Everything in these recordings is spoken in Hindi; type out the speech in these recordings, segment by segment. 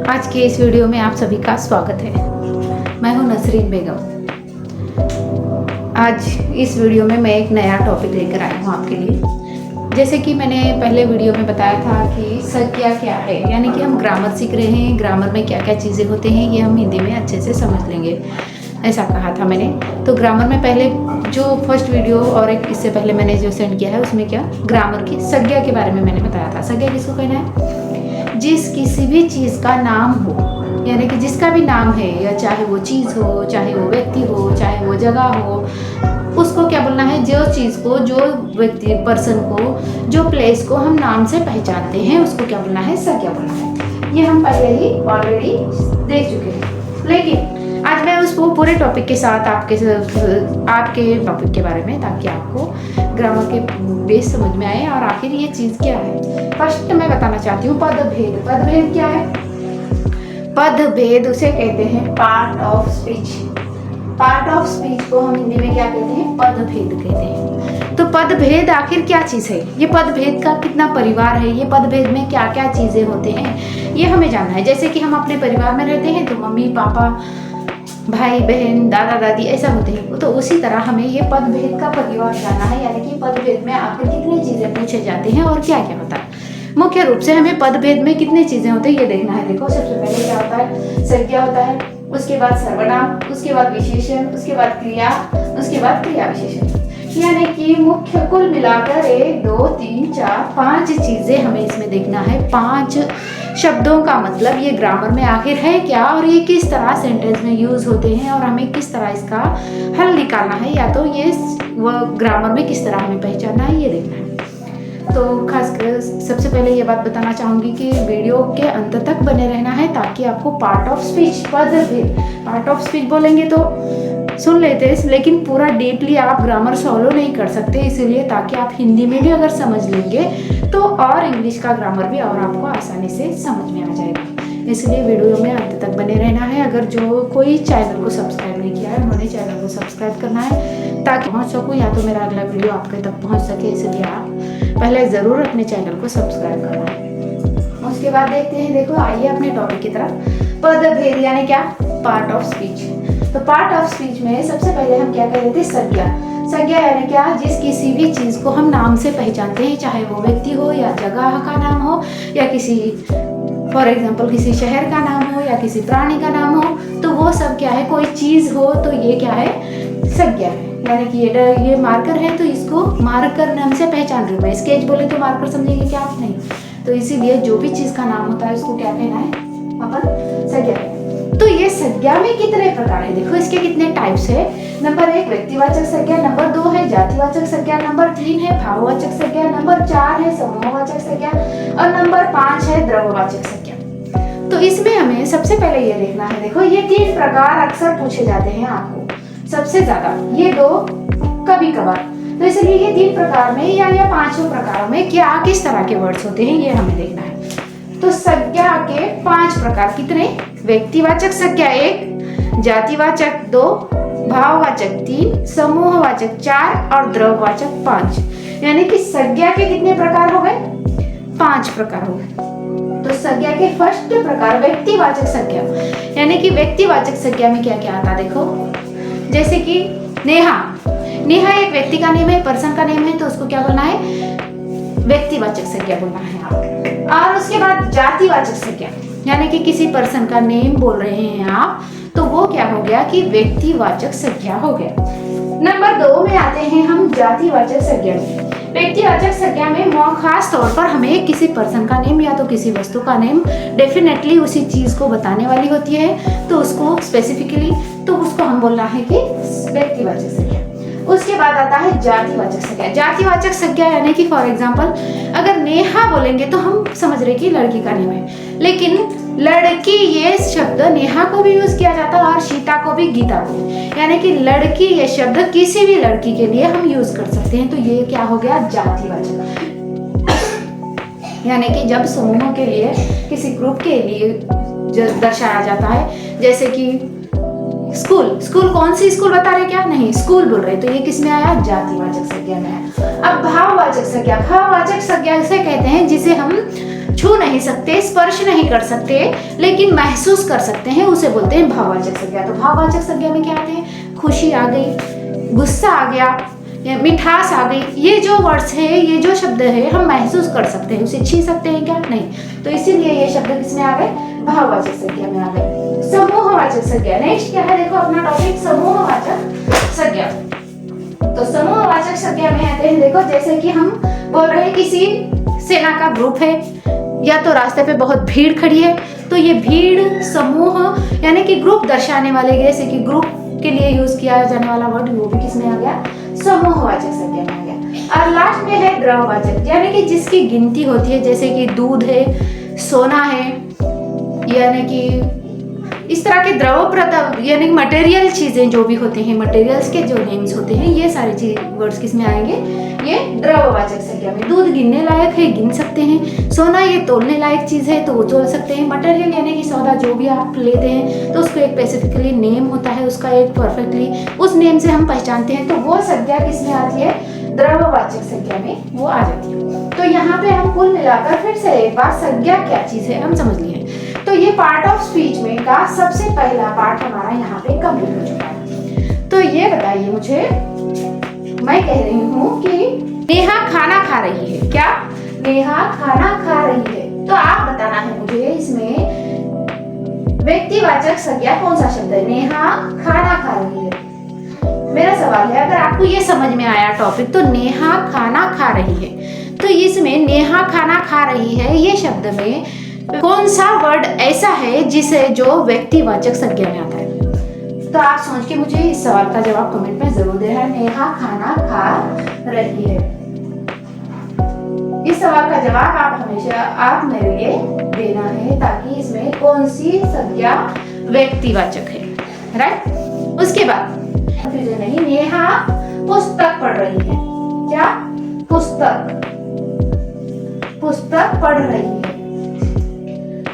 आज के इस वीडियो में आप सभी का स्वागत है। मैं हूं नसरीन बेगम। आज इस वीडियो में मैं एक नया टॉपिक लेकर आई हूं आपके लिए। जैसे कि मैंने पहले वीडियो में बताया था कि संज्ञा क्या है, यानी कि हम ग्रामर सीख रहे हैं, ग्रामर में क्या क्या चीज़ें होते हैं ये हम हिंदी में अच्छे से समझ लेंगे, ऐसा कहा था मैंने। तो ग्रामर में पहले जो फर्स्ट वीडियो और एक इससे पहले मैंने जो सेंड किया है उसमें क्या ग्रामर की संज्ञा के बारे में मैंने बताया था। संज्ञा किसको कहना है? जिस किसी भी चीज़ का नाम हो, यानी कि जिसका भी नाम है, या चाहे वो चीज़ हो, चाहे वो व्यक्ति हो, चाहे वो जगह हो, उसको क्या बोलना है? जो चीज़ को, जो व्यक्ति पर्सन को, जो प्लेस को हम नाम से पहचानते हैं उसको क्या बोलना है? संज्ञा बोलना है। ये हम पहले ही ऑलरेडी देख चुके हैं, लेकिन आज मैं उसको पूरे टॉपिक के साथ आपके टॉपिक के बारे में, ताकि आपको ग्रामर के बेस समझ में आए और आखिर ये चीज़ क्या है। फर्स्ट मैं बताना चाहती हूँ पदभेद। पदभेद क्या है? पदभेद उसे कहते हैं part of speech. Part of speech को हम हिंदी में क्या कहते हैं? पदभेद कहते हैं। तो पदभेद आखिर क्या चीज़ है? ये पदभेद का कितना परिवार है? ये पदभेद में क्या क्या चीज़ें होते हैं ये हमें जानना है। जैसे कि हम अपने परिवार में रहते हैं तो मम्मी पापा, भाई बहन, दादा दादी ऐसा होते हैं, तो उसी तरह हमें ये पदभेद का परिवार जानना है, यानी कि पदभेद में आखिर कितनी चीज़ें पूछे जाते हैं और क्या क्या होता है। मुख्य रूप से हमें पदभेद में कितनी चीज़ें होती है ये देखना है। देखो, सबसे पहले क्या होता है? संज्ञा होता है, उसके बाद सर्वनाम, उसके बाद विशेषण, उसके बाद क्रिया, उसके बाद क्रिया विशेषण, यानी कि मुख्य कुल मिलाकर 1 2 3 4 5 चीज़ें हमें इसमें देखना है। 5 शब्दों का मतलब ये ग्रामर में आखिर है क्या, और ये किस तरह सेंटेंस में यूज होते हैं, और हमें किस तरह इसका हल निकालना है, या तो ये ग्रामर में किस तरह हमें पहचानना है ये देखना है। तो खासकर सबसे पहले ये बात बताना चाहूँगी कि वीडियो के अंत तक बने रहना है, ताकि आपको पार्ट ऑफ स्पीच, पदभेद, पार्ट ऑफ स्पीच बोलेंगे तो सुन लेते हैं, लेकिन पूरा डीपली आप ग्रामर फॉलो नहीं कर सकते, इसीलिए ताकि आप हिंदी में भी अगर समझ लेंगे तो और इंग्लिश का ग्रामर भी और आपको आसानी से समझ में आ जाएगा। इसलिए वीडियो में अंत तक बने रहना है। अगर जो कोई चैनल को सब्सक्राइब नहीं किया है उन्होंने चैनल को सब्सक्राइब करना है, ताकि पहुँच सकूँ या तो मेरा अगला वीडियो आपके तक पहुँच सके। इसलिए आप पहले ज़रूर अपने चैनल को सब्सक्राइब करना है। उसके बाद देखते हैं, देखो आइए अपने टॉपिक की तरफ। पदभेद यानी क्या? Part of speech. तो पार्ट ऑफ स्पीच में सबसे पहले हम क्या कहते थे? संज्ञा। संज्ञा यानी क्या? जिस किसी भी चीज़ को हम नाम से पहचानते हैं, चाहे वो व्यक्ति हो या जगह का नाम हो, या किसी फॉर एग्जाम्पल किसी शहर का नाम हो या किसी प्राणी का नाम हो, तो वो सब क्या है? कोई चीज़ हो तो ये क्या है? संज्ञा है। यानी कि ये मार्कर है तो इसको मार्कर नाम से पहचान रही हूँ मैं। स्केच बोले तो मार्कर समझेंगे क्या आप? नहीं। तो इसीलिए जो भी चीज़ का नाम होता है उसको क्या कहना है? अपन संज्ञा। तो ये संज्ञा में कितने प्रकार है? देखो इसके कितने टाइप्स है। नंबर 1 व्यक्तिवाचक संज्ञा, नंबर 2 है जातिवाचक संज्ञा, नंबर 3 है भाववाचक संज्ञा, नंबर 4 है समूहवाचक संज्ञा, और नंबर 5 है द्रव्यवाचक संज्ञा। तो इसमें हमें सबसे पहले ये देखना है, देखो ये 3 प्रकार अक्सर पूछे जाते हैं आपको सबसे ज्यादा, ये 2 कभी कभार। तो इसलिए ये 3 प्रकार में या 5 प्रकारों में क्या किस तरह के वर्ड्स होते हैं ये हमें देखना है। तो संज्ञा के 5 प्रकार कितने? व्यक्तिवाचक संज्ञा 1, जातिवाचक 2, भाववाचक 3, समूहवाचक 4 और द्रव्यवाचक 5। यानी कि संज्ञा के कितने प्रकार हो गए? 5 प्रकार हो गए। तो संज्ञा के फर्स्ट प्रकार व्यक्तिवाचक संज्ञा, यानी कि व्यक्तिवाचक संज्ञा में क्या क्या आता? देखो जैसे कि नेहा। नेहा एक व्यक्ति का नेम है, पर्सन का नेम है, तो उसको क्या बोलना है? व्यक्तिवाचक संज्ञा बोलना है आप। और उसके बाद जातिवाचक संज्ञा, यानी कि किसी पर्सन का नेम बोल रहे हैं आप, तो वो क्या हो गया कि व्यक्तिवाचक संज्ञा हो गया। नंबर 2 में आते हैं हम जातिवाचक संज्ञा में। व्यक्तिवाचक संज्ञा में खास तौर पर हमें किसी पर्सन का नेम या तो किसी वस्तु का नेम डेफिनेटली उसी चीज को बताने वाली होती है, तो उसको स्पेसिफिकली तो उसको हम बोलना है कि व्यक्तिवाचक संज्ञा। उसके बाद आता है जातिवाचक संज्ञा। जातिवाचक संज्ञा यानी कि फॉर एग्जांपल अगर नेहा बोलेंगे तो हम समझ रहे कि लड़की का नेम है, लेकिन लड़की ये शब्द नेहा को भी यूज किया जाता है और सीता को भी, गीता को, यानी कि लड़की ये शब्द किसी भी लड़की के लिए हम यूज कर सकते हैं। तो ये क्या हो गया? जातिवाचक। यानी कि जब समूहों के लिए, किसी ग्रुप के लिए दर्शाया जाता है, जैसे कि स्कूल, कौन सी स्कूल बता रहे? क्या नहीं, स्कूल बोल रहे, तो ये किस में आया? जातिवाचक संज्ञा में आया। अब भाववाचक संज्ञा। भाववाचक संज्ञा इसे कहते हैं जिसे हम छू नहीं सकते, स्पर्श नहीं कर सकते, लेकिन महसूस कर सकते हैं, उसे बोलते हैं भाववाचक संज्ञा। तो भाववाचक संज्ञा में क्या आते हैं? खुशी आ गई, गुस्सा आ गया, या मिठास आ गई। ये जो वर्ड्स है, ये जो शब्द है, हम महसूस कर सकते हैं, उसे छू सकते हैं क्या? नहीं। तो इसीलिए ये शब्द किसमें आ गए? भाववाचक संज्ञा में आ गए। समूहवाचक संज्ञा नेक्स्ट क्या है? देखो अपना टॉपिक समूहवाचक संज्ञा। तो समूहवाचक संज्ञा में आते हैं, देखो जैसे कि हम बोल रहे हैं किसी सेना का ग्रुप है, या तो रास्ते पे बहुत भीड़ खड़ी है, तो ये भीड़ समूह यानी कि ग्रुप दर्शाने वाले, जैसे कि ग्रुप के लिए यूज किया जाने वाला वर्ड, वो भी किसमें आ गया? समूहवाचक संज्ञा में आ गया। और लास्ट में है द्रववाचक, यानी कि जिसकी गिनती होती है, जैसे कि दूध है, सोना है, यानी कि इस तरह के द्रव यानी मटेरियल चीजें जो भी होते हैं, मटेरियल्स के जो नेम्स होते हैं, ये सारे चीज वर्ड्स किसमें आएंगे? ये द्रववाचक संज्ञा में। दूध गिनने लायक है, गिन सकते हैं। सोना ये तोलने लायक चीज है, तो वो तोल सकते हैं। मटेरियल यानी कि सौदा जो भी आप लेते हैं, तो उसको एक स्पेसिफिकली नेम होता है, उसका एक परफेक्टली उस नेम से हम पहचानते हैं, तो वो संज्ञा किसमें आती है? द्रववाचक संज्ञा में वो आ जाती है। तो यहाँ पे हम कुल मिलाकर फिर से एक बार संज्ञा क्या चीज है हम समझ लिए। तो ये पार्ट ऑफ स्पीच में का सबसे पहला पार्ट हमारा यहाँ पे कंप्लीट हो चुका है। तो ये बताइए मुझे, मैं कह रही हूँ कि नेहा खाना खा रही है। क्या? नेहा खाना खा रही है। तो आप बताना है मुझे इसमें व्यक्तिवाचक संज्ञा कौन सा शब्द है? नेहा खाना खा रही है। मेरा सवाल है, अगर आपको ये समझ में आया टॉपिक, तो नेहा खाना खा रही है, तो इसमें नेहा खाना खा रही है ये शब्द में कौन सा वर्ड ऐसा है जिसे जो व्यक्तिवाचक संज्ञा में आता है? तो आप सोच के मुझे इस सवाल का जवाब कमेंट में जरूर देना। नेहा खाना खा रही है, इस सवाल का जवाब आप हमेशा आप मेरे लिए देना है, ताकि इसमें कौन सी संज्ञा व्यक्तिवाचक है, राइट। उसके बाद नहीं, नेहा पुस्तक पढ़ रही है। क्या? पुस्तक पढ़ रही है।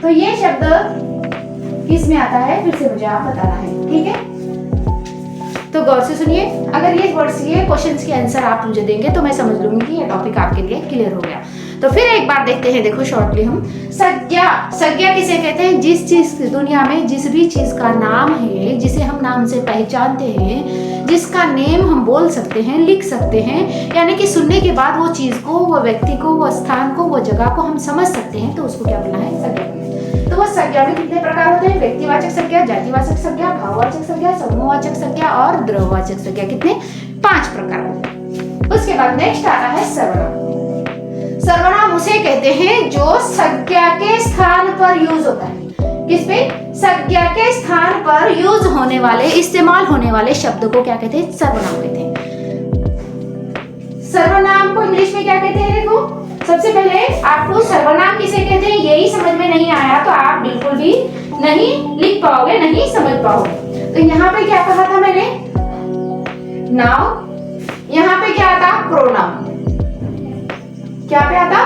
तो ये शब्द किस में आता है? फिर से मुझे आप बताना है, ठीक है। तो गौर से सुनिए, अगर ये वर्ड्स, ये क्वेश्चंस के आंसर आप मुझे देंगे तो मैं समझ लूंगी कि ये टॉपिक आपके लिए क्लियर हो गया। तो फिर एक बार देखते हैं, देखो शॉर्टली हम संज्ञा किसे कहते हैं? जिस चीज दुनिया में जिस भी चीज का नाम है, जिसे हम नाम से पहचानते हैं, जिसका नेम हम बोल सकते हैं, लिख सकते हैं, यानी कि सुनने के बाद वो चीज को, वो व्यक्ति को, वो स्थान को, वो जगह को हम समझ सकते हैं, तो उसको क्या बोलना है? संज्ञा। तो वो संज्ञा में कितने प्रकार होते हैं? व्यक्तिवाचक संज्ञा, जातिवाचक संज्ञा, भाववाचक संज्ञा, समूहवाचक संज्ञा और द्रववाचक संज्ञा। कितने? 5 प्रकार होते हैं। उसके बाद नेक्स्ट आता है सर्वनाम। सर्वनाम उसे कहते हैं जो संज्ञा के स्थान पर यूज होता है। किस पे? संज्ञा के स्थान पर यूज होने वाले, इस्तेमाल होने वाले शब्द को क्या कहते हैं? सर्वनाम कहते हैं। सर्वनाम को इंग्लिश में क्या कहते हैं? देखो, सबसे पहले आपको सर्वनाम किसे कहते हैं यही समझ में नहीं आया तो आप बिल्कुल भी नहीं लिख पाओगे, नहीं समझ पाओगे। तो यहाँ पे क्या कहा था मैंने? नाउन। यहाँ पे क्या आता? प्रोनाउन। क्या पे आता?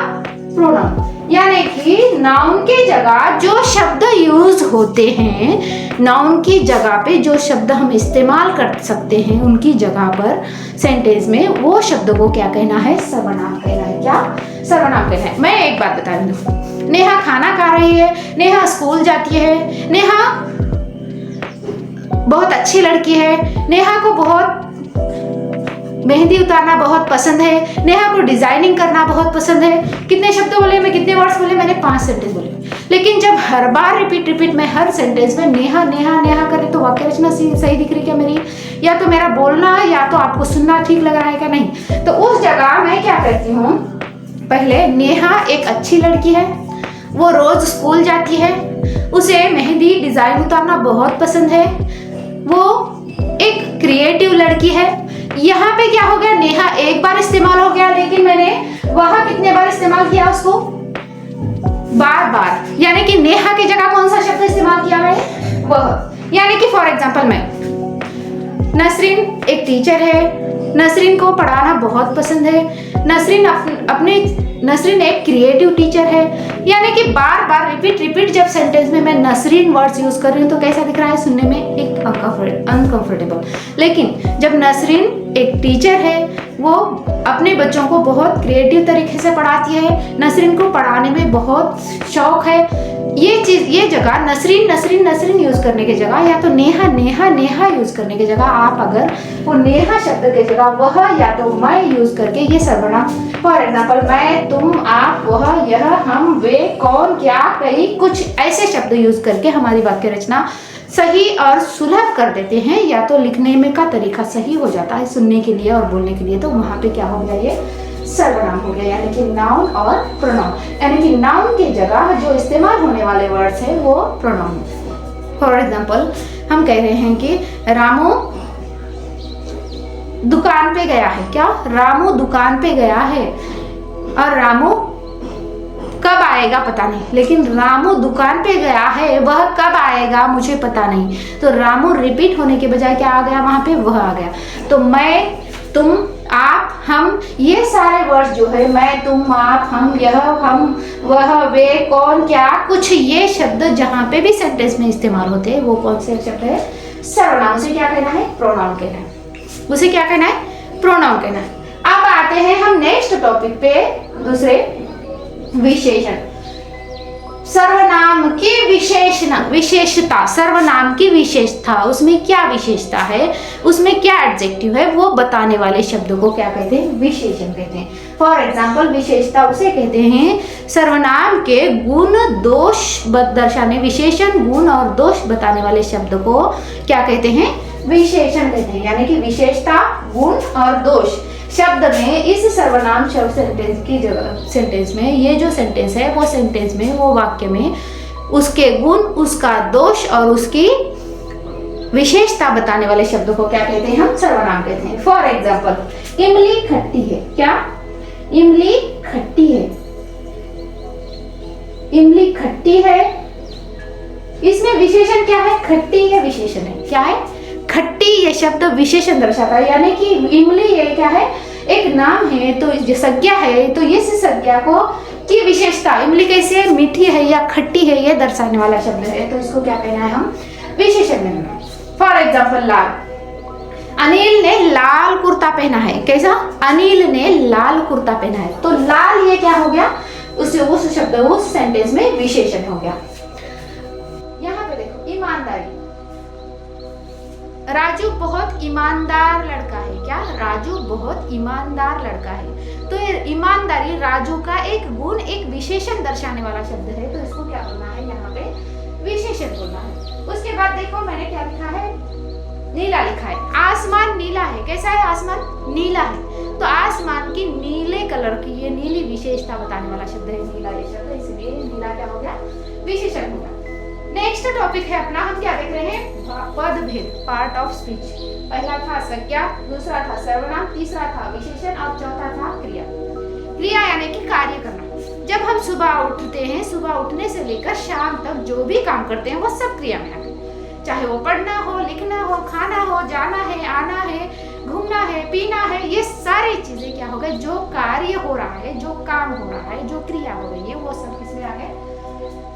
प्रोनाउन। यानी कि नाउन के जगह जो शब्द यूज होते हैं, नाउन की जगह पे जो शब्द हम इस्तेमाल कर सकते हैं, उनकी जगह पर सेंटेंस में वो शब्द को क्या कहना है? सर्वनाम कहना है। क्या? सर्वनाम कहना है। मैं एक बात बता दूं, नेहा खाना खा रही है, नेहा स्कूल जाती है, नेहा बहुत अच्छी लड़की है, नेहा को बहुत मेहंदी उतारना बहुत पसंद है, नेहा को डिजाइनिंग करना बहुत पसंद है। कितने शब्द बोले मैं? कितने वर्ड्स बोले मैंने? 5 सेंटेंस बोले। लेकिन जब हर बार रिपीट मैं हर सेंटेंस में नेहा नेहा नेहा करें तो वाक्य रचना सही दिख रही क्या मेरी? या तो मेरा बोलना या तो आपको सुनना ठीक लग रहा है क्या? नहीं। तो उस जगह मैं क्या करती हूँ, पहले नेहा एक अच्छी लड़की है, वो रोज स्कूल जाती है, उसे मेहंदी डिजाइन उतारना बहुत पसंद है, वो एक क्रिएटिव लड़की है। यहाँ पे क्या हो गया? नेहा एक बार इस्तेमाल हो गया, लेकिन मैंने वहां कितने बार इस्तेमाल किया उसको? बार बार। यानी कि नेहा की जगह कौन सा शब्द इस्तेमाल किया मैंने? वह। यानी कि फॉर एग्जांपल मैं, नसरीन एक टीचर है, नसरीन को पढ़ाना बहुत पसंद है, नसरीन एक क्रिएटिव टीचर है, यानी कि बार बार रिपीट जब सेंटेंस में मैं नसरीन वर्ड्स यूज कर रही हूँ तो कैसा दिख रहा है सुनने में, एक अनकंफर्टेबल। लेकिन जब नसरीन एक टीचर है, वो अपने बच्चों को बहुत क्रिएटिव तरीके से पढ़ाती है, नसरीन को पढ़ाने में बहुत शौक है, ये जगह नसरीन यूज करने की जगह या तो नेहा यूज करने की जगह आप अगर वो नेहा शब्द की जगह वह या तो मैं यूज करके ये सर्वनाम, फॉर एग्जाम्पल मैं, तुम, आप, वह, यह, हम, वे, कौन, क्या, कई, कुछ ऐसे शब्द यूज करके हमारी वाक्य रचना सही और सुलभ कर देते हैं, या तो लिखने में का तरीका सही हो जाता है सुनने के लिए और बोलने के लिए। तो वहां पे क्या हो गया, ये सर्वनाम हो गया, यानी कि नाउन और प्रोनाउन। यानी कि नाउन की जगह जो इस्तेमाल होने वाले वर्ड्स है वो प्रोनाउन। फॉर एग्जाम्पल हम कह रहे हैं कि रामू दुकान पे गया है, क्या, रामू दुकान पे गया है, और रामू कब आएगा पता नहीं, लेकिन रामू दुकान पे गया है, वह कब आएगा मुझे पता नहीं। तो रामू रिपीट होने के बजाय क्या आ गया वहां पे, वह आ गया। तो मैं, तुम, आप, हम, ये सारे वर्ड्स जो है, मैं, तुम, आप, हम, यह, हम, वह, वे, कौन, क्या, कुछ, ये शब्द जहां पे भी सेंटेंस में इस्तेमाल होते हैं वो कौन से शब्द है, सर्वनाम। उसे क्या कहना है, प्रोनाउन कहना है। उसे क्या कहना है, प्रोनाउन कहना है। अब आते हैं हम नेक्स्ट टॉपिक पे, दूसरे विशेषण। सर्वनाम की विशेषता, सर्वनाम की विशेषता, उसमें क्या विशेषता है, उसमें क्या एडजेक्टिव है, वो बताने वाले शब्दों को क्या कहते हैं, विशेषण कहते हैं। फॉर एग्जाम्पल विशेषता उसे कहते हैं सर्वनाम के गुण दोष दर्शाने, विशेषण गुण और दोष बताने वाले शब्द को क्या कहते हैं, विशेषण कहते हैं। यानी कि विशेषता, गुण और दोष शब्द में, इस सर्वनाम शब्द सेंटेंस की जगह, सेंटेंस में, ये जो सेंटेंस है वो सेंटेंस में, वो वाक्य में उसके गुण, उसका दोष और उसकी विशेषता बताने वाले शब्दों को क्या कहते हैं, हम सर्वनाम कहते हैं। फॉर एग्जाम्पल इमली खट्टी है, क्या, इमली खट्टी है, इमली खट्टी है, इसमें विशेषण क्या है, खट्टी है विशेषण है, क्या है, खट्टी, ये शब्द विशेषण दर्शाता है। यानी कि इमली ये क्या है, एक नाम है, तो जो संज्ञा है, तो ये संज्ञा को की विशेषता, इमली कैसे है, मीठी है या खट्टी है, ये दर्शाने वाला शब्द है, तो इसको क्या कहना है, हम विशेषण कहना है। फॉर एग्जाम्पल लाल, अनिल ने लाल कुर्ता पहना है, कैसा, अनिल ने लाल कुर्ता पहना है, तो लाल ये क्या हो गया, उस शब्द, उस सेंटेंस में विशेषण हो गया। यहाँ पे देखो ईमानदारी, राजू बहुत ईमानदार लड़का है, क्या, राजू बहुत ईमानदार लड़का है। तो ये ईमानदारी राजू का एक गुण, एक विशेषण दर्शाने वाला शब्द है, तो इसको क्या बोलना है, यहाँ पे विशेषण बोलना है। उसके बाद देखो मैंने क्या लिखा है, नीला लिखा है, आसमान नीला है, कैसा है, आसमान नीला है, तो आसमान की नीले कलर की, ये नीली विशेषता बताने वाला शब्द है, नीला ये शब्द, इसलिए नीला क्या हो गया, विशेषण हो गया। नेक्स्ट टॉपिक है अपना, हम क्या देख रहे हैं, पद भेद, पार्ट ऑफ स्पीच। पहला था संज्ञा, दूसरा था सर्वनाम, तीसरा था विशेषण और चौथा था क्रिया। क्रिया यानी कि कार्य करना। जब हम सुबह उठते हैं, सुबह उठने से लेकर शाम तक जो भी काम करते हैं वो सब क्रिया में आते हैं, चाहे वो पढ़ना हो, लिखना हो, खाना हो, जाना है, आना है, घूमना है, पीना है, ये सारी चीजें क्या हो गए, जो कार्य हो रहा है, जो काम हो रहा है, जो क्रिया हो रही है, वो सब किसमें आ गए,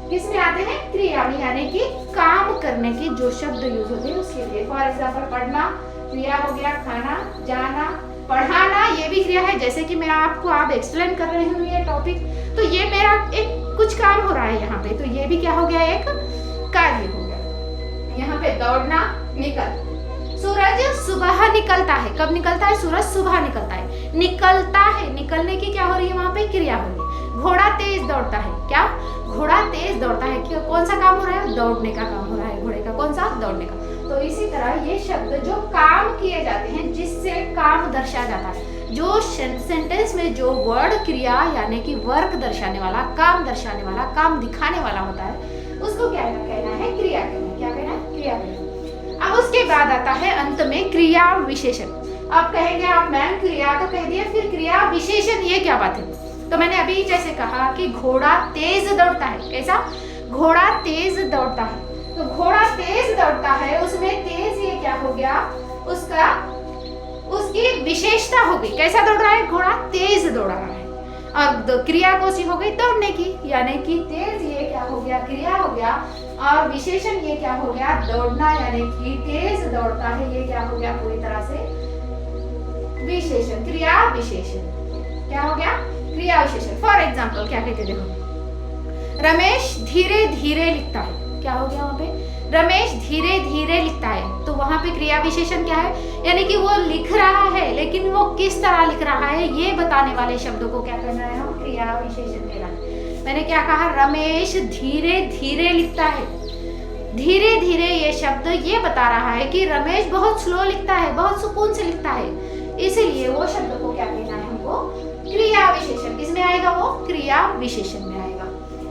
किसमें आते हैं, क्रिया में, यानी कि काम करने के जो शब्द यूज होते हैं उसके लिए। फॉर एग्जाम्पल पढ़ना क्रिया हो गया, खाना, जाना, पढ़ाना ये भी क्रिया है, जैसे कि मैं आपको आप एक्सप्लेन कर रही हूँ ये टॉपिक, तो ये मेरा एक कुछ काम हो रहा है यहाँ पे, तो ये भी क्या हो गया, एक कार्य हो गया। यहाँ पे दौड़ना, निकल, सूरज सुबह निकलता है, कब निकलता है, सूरज सुबह निकलता है, निकलता है, निकलने की क्या हो रही है, वहां पे क्रिया हो रही है। घोड़ा तेज दौड़ता है, क्या, घोड़ा तेज दौड़ता है, क्यों, कौन सा काम हो रहा है, दौड़ने का काम हो रहा है, घोड़े का, कौन सा, दौड़ने का। तो इसी तरह ये शब्द जो काम किए जाते हैं, जिससे काम दर्शाया जाता है, जो सेंटेंस में जो वर्ड, क्रिया यानी कि वर्क दर्शाने वाला, काम दर्शाने वाला, काम दिखाने वाला होता है, उसको क्या कहना है, क्रिया कहना है, क्या कहना है, क्रिया कहना। अब उसके बाद आता है अंत में क्रिया विशेषण। आप कहेंगे आप मैम क्रिया तो कह दिया, फिर क्रिया विशेषण ये क्या बात है, तो मैंने अभी जैसे कहा कि घोड़ा तेज दौड़ता है, कैसा, घोड़ा तेज दौड़ता है, तो घोड़ा तेज दौड़ता है, उसमें तेज ये क्या हो गया, उसका, उसकी विशेषता हो गई, कैसा दौड़ रहा है, घोड़ा तेज दौड़ रहा है। और क्रिया कौन सी हो गई, दौड़ने की, यानी कि तेज ये क्या हो गया, क्रिया हो गया, और विशेषण ये क्या हो गया, दौड़ना, यानी कि तेज दौड़ता है, ये क्या हो गया पूरी तरह से विशेषण, क्रिया विशेषण। क्या हो गया, क्रिया विशेषण। फॉर एग्जाम्पल क्या कहते, देखो रमेश धीरे धीरे लिखता है, क्या हो गया वहां पे, रमेश धीरे धीरे लिखता है, तो वहां पे क्रिया विशेषण क्या है, यानी कि वो लिख रहा है, लेकिन वो किस तरह लिख रहा है ये बताने वाले शब्दों को क्या करना है, हम क्रिया विशेषण कहना है। मैंने क्या कहा, रमेश धीरे धीरे लिखता है, धीरे धीरे ये शब्द ये बता रहा है कि रमेश बहुत स्लो लिखता है, बहुत सुकून से लिखता है, इसीलिए वो शब्द को क्या कहना है हमको, क्रिया विशेषण। किसमें आएगा वो, क्रिया विशेषण में आएगा।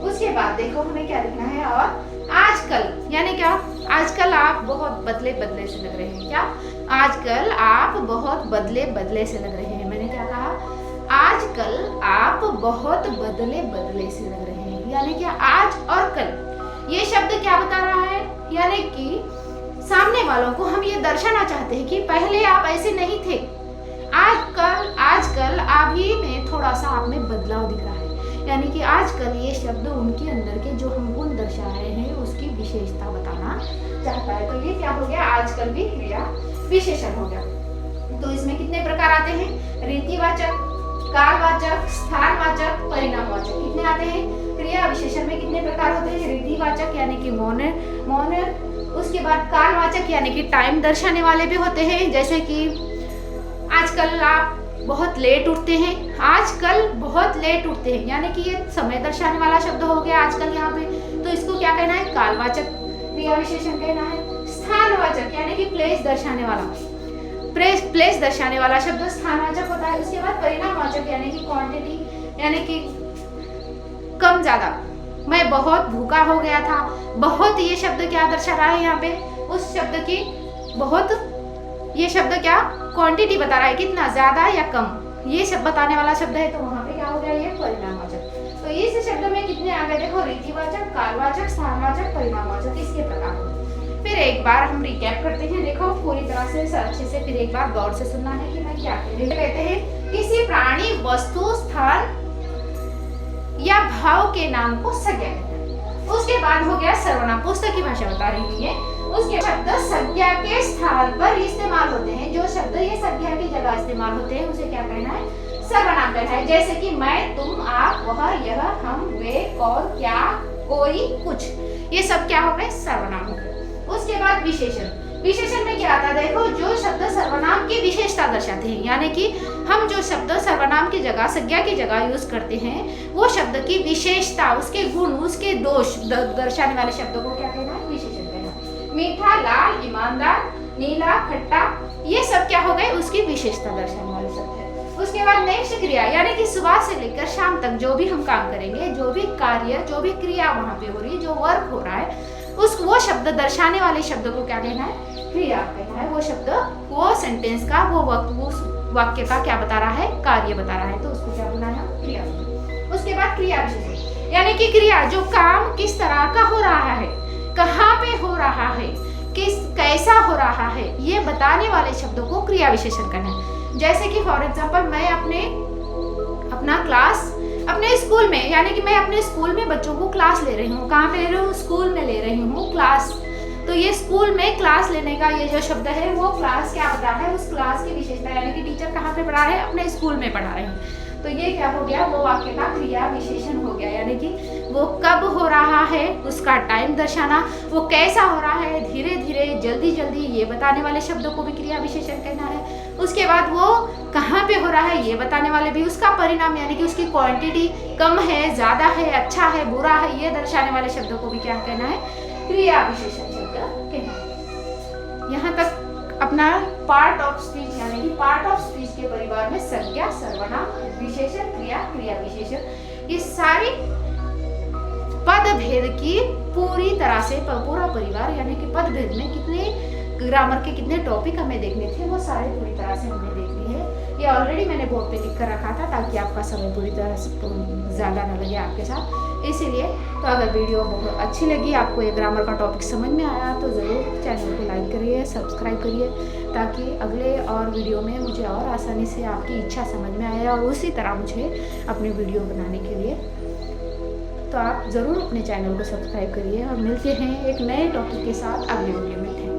उसके बाद देखो हमें क्या लिखना है, और आजकल, यानी क्या, आजकल आप बहुत बदले बदले से लग रहे हैं, क्या, आजकल आप बहुत बदले बदले से लग रहे हैं। मैंने क्या कहा, आजकल आप बहुत बदले बदले से लग रहे हैं, यानी कि आज और कल ये शब्द क्या बता रहा है, यानी कि सामने वालों को हम ये दर्शाना चाहते हैं कि पहले आप ऐसे नहीं थे, आजकल अभी में थोड़ा सा आप में बदलाव दिख रहा है, यानी कि आजकल ये शब्द उनके अंदर के जो हम गुण दर्शा रहे हैं उसकी विशेषता बताना चाहता है। तो ये क्या हो गया, आजकल भी क्रिया विशेषण हो गया। तो इसमें कितने प्रकार आते हैं, रीतिवाचक, कालवाचक, स्थानवाचक, परिणामवाचक, कितने आते हैं, क्रिया विशेषण में कितने प्रकार होते हैं, रीतिवाचक यानी कि मौन, उसके बाद कालवाचक यानी कि टाइम दर्शाने वाले भी होते हैं, जैसे कि आजकल आप बहुत लेट उठते हैं, आजकल बहुत लेट उठते हैं, यानी कि ये समय दर्शाने वाला शब्द हो गया आजकल यहाँ पे, तो इसको क्या कहना है, कालवाचक क्रिया विशेषण कहना है। स्थानवाचक यानी कि प्लेस दर्शाने वाला, प्लेस दर्शाने वाला शब्द स्थानवाचक होता है। उसके बाद परिणामवाचक यानी कि क्वांटिटी, यानी कि कम ज्यादा, मैं बहुत भूखा हो गया था, बहुत ये शब्द क्या दर्शा रहा है यहाँ पे, उस शब्द की बहुत, ये शब्द क्या क्वांटिटी बता रहा है, कितना ज्यादा या कम, ये शब्द बताने वाला शब्द है, तो वहां पे क्या हो गया, ये परिणामवाचक। तो इस शब्द में कितने आ गए, देखो रीतिवाचक, कालवाचक, स्थानवाचक, परिणामवाचक, इसके प्रकार होते। फिर एक बार हम रिकैप करते हैं, देखो पूरी तरह से अच्छे से फिर एक बार गौर से सुनना है कि मैं क्या कह रही हूं। कहते हैं किसी प्राणी, वस्तु, स्थान या भाव के नाम को संज्ञा कहते हैं। उसके बाद हो गया सर्वनाम, पुस्तक की भाषा बता रही हूँ, उसके शब्द संज्ञा के स्थान पर इस्तेमाल होते हैं, जो शब्द ये संज्ञा की जगह इस्तेमाल होते हैं उसे क्या कहना है, सर्वनाम कहना है। जैसे कि मैं, तुम, आप, वह, यह, हम, वे, कौन, क्या, कोई, कुछ, ये सब क्या हो गए, सर्वनाम हो गए। उसके बाद विशेषण, विशेषण में क्या आता है, देखो जो शब्द सर्वनाम की विशेषता दर्शाते हैं, यानी कि हम जो शब्द सर्वनाम की जगह, संज्ञा की जगह यूज करते हैं, वो शब्द की विशेषता, उसके गुण, उसके दोष दर्शाने वाले शब्दों को क्या कहना है, विशेषण कहना है। मीठा, लाल, ईमानदार, नीला, खट्टा, ये सब क्या हो गए, उसकी विशेषता दर्शाने वाले शब्द है। उसके बाद नेक्स्ट क्रिया, यानी कि सुबह से लेकर शाम तक जो भी हम काम करेंगे, जो भी कार्य, जो भी क्रिया वहां पे हो रही है, जो वर्क हो रहा है, उस वो शब्द दर्शाने वाले शब्द को क्या कहना है, क्रिया कहना है। वो शब्द, वो सेंटेंस का, वो वाक्य का क्या बता रहा है, कार्य बता रहा है, तो उसको क्या बोलना है, क्रिया। उसके बाद क्रिया विशेषण, यानी कि क्रिया, जो काम किस तरह का हो रहा है, कहाँ पे हो रहा है, कैसा हो रहा है, ये बताने वाले शब्दों को क्रिया विशेषण करना है। जैसे कि फॉर एग्जाम्पल मैं अपना क्लास अपने स्कूल में, यानी कि मैं अपने स्कूल में बच्चों को क्लास ले रही हूँ, कहाँ पे ले रही हूँ, स्कूल में ले रही हूँ क्लास। तो ये स्कूल में क्लास लेने का ये जो शब्द है, वो क्लास क्या बता है, उस क्लास की विशेषता, यानी कि टीचर कहाँ पे पढ़ा रहे हैं, अपने स्कूल में पढ़ा रहे हैं, तो ये क्या हो गया, वो वाक्य का क्रिया विशेषण हो गया। यानी कि वो कब हो रहा है, उसका टाइम दर्शाना, वो कैसा हो रहा है, धीरे धीरे, जल्दी जल्दी, ये बताने वाले शब्दों को भी क्रिया विशेषण कहना है। उसके बाद वो कहाँ पे हो रहा है, ये बताने वाले भी, उसका परिणाम, यानी कि उसकी क्वांटिटी कम है, ज्यादा है, अच्छा है, बुरा है, ये दर्शाने वाले शब्दों को भी क्या कहना है, क्रिया विशेषण शब्द कहना है। यहाँ तक अपना पार्ट ऑफ स्पीच, यानी कि पार्ट ऑफ स्पीच के परिवार में संज्ञा, सर्वनाम, विशेषण, क्रिया, क्रिया विशेषण, ये सारी पद भेद की पूरी तरह से पूरा परिवार, यानी कि पद भेद में कितने ग्रामर के कितने टॉपिक हमें देखने थे, वो सारे पूरी तरह से हमने देख लिए। है। ये ऑलरेडी मैंने बोर्ड पे लिख कर रखा था ताकि आपका समय पूरी तरह से ज़्यादा ना लगे आपके साथ, इसीलिए। तो अगर वीडियो बहुत अच्छी लगी, आपको ये ग्रामर का टॉपिक समझ में आया, तो ज़रूर चैनल को लाइक करिए, सब्सक्राइब करिए, ताकि अगले और वीडियो में मुझे और आसानी से आपकी इच्छा समझ में आए और उसी तरह मुझे अपनी वीडियो बनाने के लिए। तो आप ज़रूर अपने चैनल को सब्सक्राइब करिए और मिलते हैं एक नए टॉपिक के साथ अगले वीडियो में।